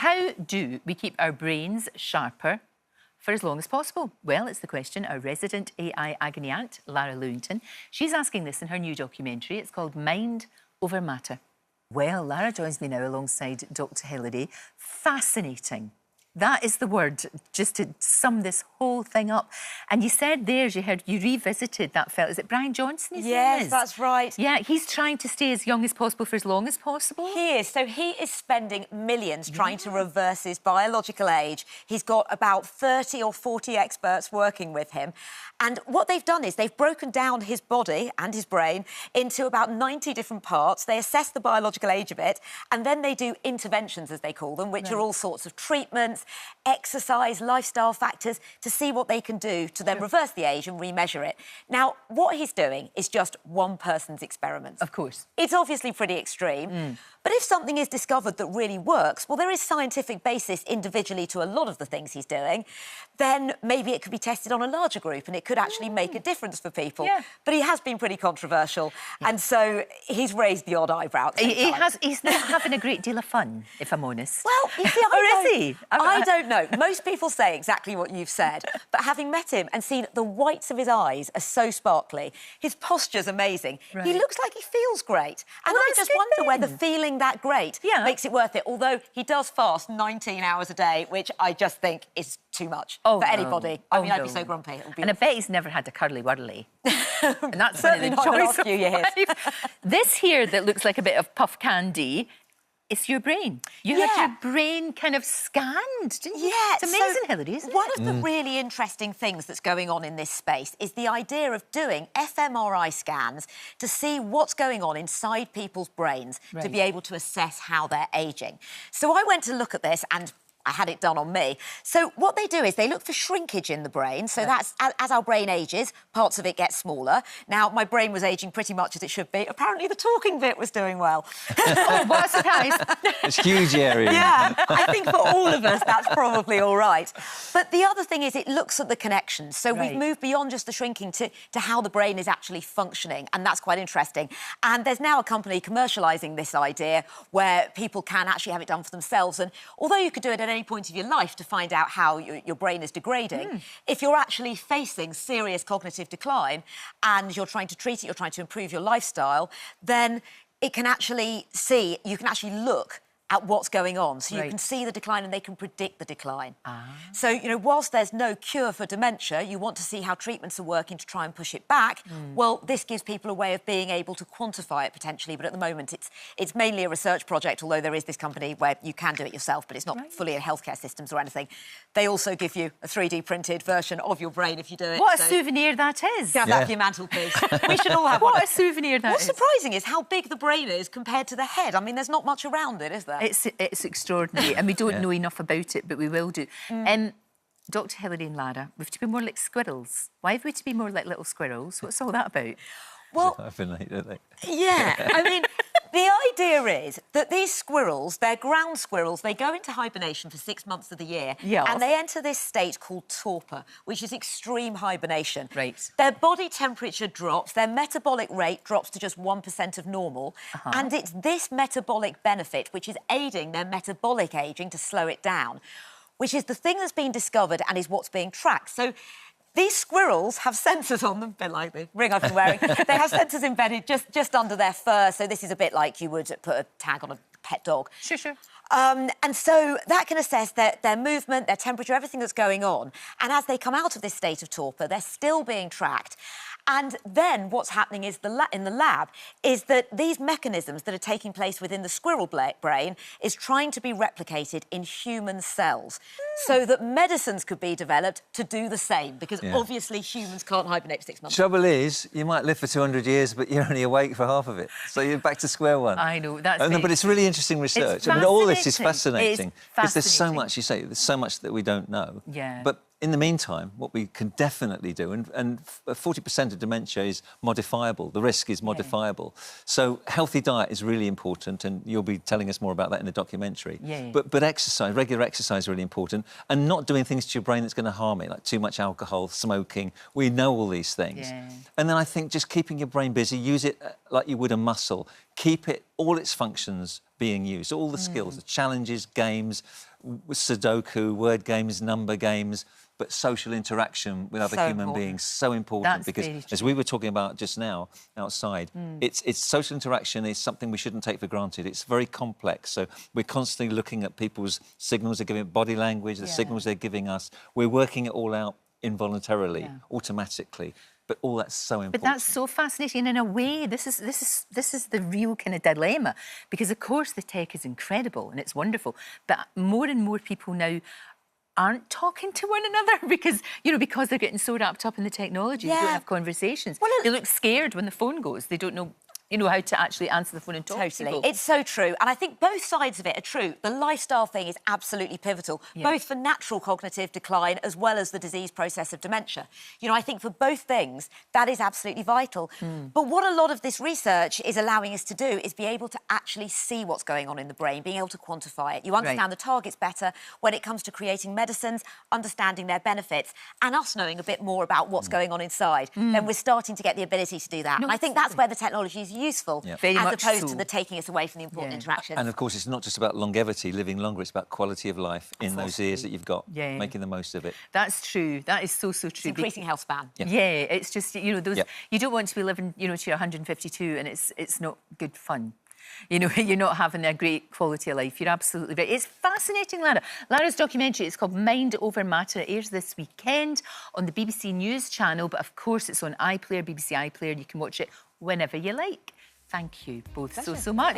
How do we keep our brains sharper for as long as possible? Well, it's the question our resident AI agony aunt, Lara Lewington, she's asking this in her new documentary. It's called Mind Over Matter. Well, Lara joins me now alongside Dr Hilary. Fascinating. That is the word, just to sum this whole thing up. And you said there, you revisited that fella. Is it Bryan Johnson? Yes, that's right. Yeah, he's trying to stay as young as possible for as long as possible. He is. So he is spending millions trying to reverse his biological age. He's got about 30 or 40 experts working with him. And what they've done is they've broken down his body and his brain into about 90 different parts. They assess the biological age of it, and then they do interventions, as they call them, which are all sorts of treatments, exercise, lifestyle factors, to see what they can do to then reverse the age and remeasure it. Now, what he's doing is just one person's experiment. Of course. It's obviously pretty extreme, but if something is discovered that really works, well, there is scientific basis individually to a lot of the things he's doing, then maybe it could be tested on a larger group and it could actually make a difference for people. Yeah. But he has been pretty controversial, and so he's raised the odd eyebrow. He's not having a great deal of fun, if I'm honest. Well, you see, Or is he? I don't know. Most people say exactly what you've said, but having met him and seen the whites of his eyes are so sparkly, his posture's amazing. Right. He looks like he feels great. And Well, I that's just good wonder whether then. feeling that great makes it worth it, although he does fast 19 hours a day, which I just think is too much for anybody. I mean, I'd be so grumpy. It would be and I bet he's never had a curly whirly. And that's certainly one of the not in the joys last few years. of life. This here that looks like a bit of puff candy, it's your brain. You had your brain kind of scanned, didn't you? Yeah, It's amazing, Hilary, isn't it? One of the really interesting things that's going on in this space is the idea of doing fMRI scans to see what's going on inside people's brains to be able to assess how they're ageing. So I went to look at this and I had it done on me. So what they do is they look for shrinkage in the brain. So that's, as our brain ages, parts of it get smaller. Now, my brain was ageing pretty much as it should be. Apparently, the talking bit was doing well. Oh, what a surprise. It's a huge area. Yeah, I think for all of us, that's probably all right. But the other thing is it looks at the connections. So we've moved beyond just the shrinking to how the brain is actually functioning, and that's quite interesting. And there's now a company commercialising this idea where people can actually have it done for themselves. And although you could do it at any point of your life to find out how your brain is degrading, if you're actually facing serious cognitive decline and you're trying to treat it, you're trying to improve your lifestyle, then it can actually you can actually look at what's going on. So you can see the decline and they can predict the decline. So, you know, whilst there's no cure for dementia, you want to see how treatments are working to try and push it back. Well, this gives people a way of being able to quantify it potentially, but at the moment it's mainly a research project, although there is this company where you can do it yourself, but it's not fully in healthcare systems or anything. They also give you a 3D printed version of your brain if you do it. What a souvenir that is. Have that for your mantelpiece. We should all have one. What a souvenir that is. What's surprising is how big the brain is compared to the head. I mean, there's not much around it, is there? It's extraordinary, and we don't know enough about it, but we will do. Dr Hilary and Lara, we have to be more like squirrels. Why have we to be more like little squirrels? What's all that about? Well, don't they? yeah, I mean, the idea is that these squirrels, they're ground squirrels, they go into hibernation for 6 months of the year, and they enter this state called torpor, which is extreme hibernation. Their body temperature drops, their metabolic rate drops to just 1% of normal, and it's this metabolic benefit which is aiding their metabolic ageing to slow it down, which is the thing that's been discovered and is what's being tracked. So these squirrels have sensors on them, a bit like the ring I've been wearing. They have sensors embedded just under their fur, so this is a bit like you would put a tag on a pet dog. Sure. And so that can assess their movement, their temperature, everything that's going on. And as they come out of this state of torpor, they're still being tracked. And then what's happening is in the lab is that these mechanisms that are taking place within the squirrel brain is trying to be replicated in human cells so that medicines could be developed to do the same, because obviously humans can't hibernate for 6 months. Trouble is, you might live for 200 years, but you're only awake for half of it. So you're back to square one. I know, that's No, but it's really interesting research. I mean, all this is fascinating. Because there's so much, you say, there's so much that we don't know. But in the meantime, what we can definitely do, and 40% of dementia is modifiable, the risk is modifiable. So healthy diet is really important, and you'll be telling us more about that in the documentary. But exercise, regular exercise is really important, and not doing things to your brain that's going to harm it, like too much alcohol, smoking. We know all these things. And then I think just keeping your brain busy, use it like you would a muscle. keep it, all its functions being used, all the skills, the challenges, games, Sudoku, word games, number games, but social interaction with other human beings, so important. Because as we were talking about just now outside, it's social interaction is something we shouldn't take for granted. It's very complex. So we're constantly looking at people's signals they're giving, body language, the signals they're giving us. We're working it all out involuntarily, automatically. But all that's so important. But that's so fascinating. In a way, this is the real kind of dilemma, because of course the tech is incredible and it's wonderful, but more and more people now aren't talking to one another because they're getting so wrapped up in the technology. They don't have conversations. Well, they look scared when the phone goes. They don't know how to actually answer the phone and talk to people. It's so true. And I think both sides of it are true. The lifestyle thing is absolutely pivotal, both for natural cognitive decline as well as the disease process of dementia. I think for both things, that is absolutely vital. But what a lot of this research is allowing us to do is be able to actually see what's going on in the brain, being able to quantify it. You understand the targets better when it comes to creating medicines, understanding their benefits, and us knowing a bit more about what's going on inside. Then we're starting to get the ability to do that. And I think that's where the technology is useful, as opposed to the taking us away from the important interactions. And of course, it's not just about longevity, living longer, it's about quality of life in those years that you've got, making the most of it. That's true. That is so true. It's increasing health span. Yeah, it's just, you don't want to be living, to your 152 and it's not good fun. You're not having a great quality of life. You're absolutely right. It's fascinating, Lara. Lara's documentary, it's called Mind Over Matter. It airs this weekend on the BBC News channel, but of course it's on iPlayer, BBC iPlayer. You can watch it whenever you like. Thank you both so much.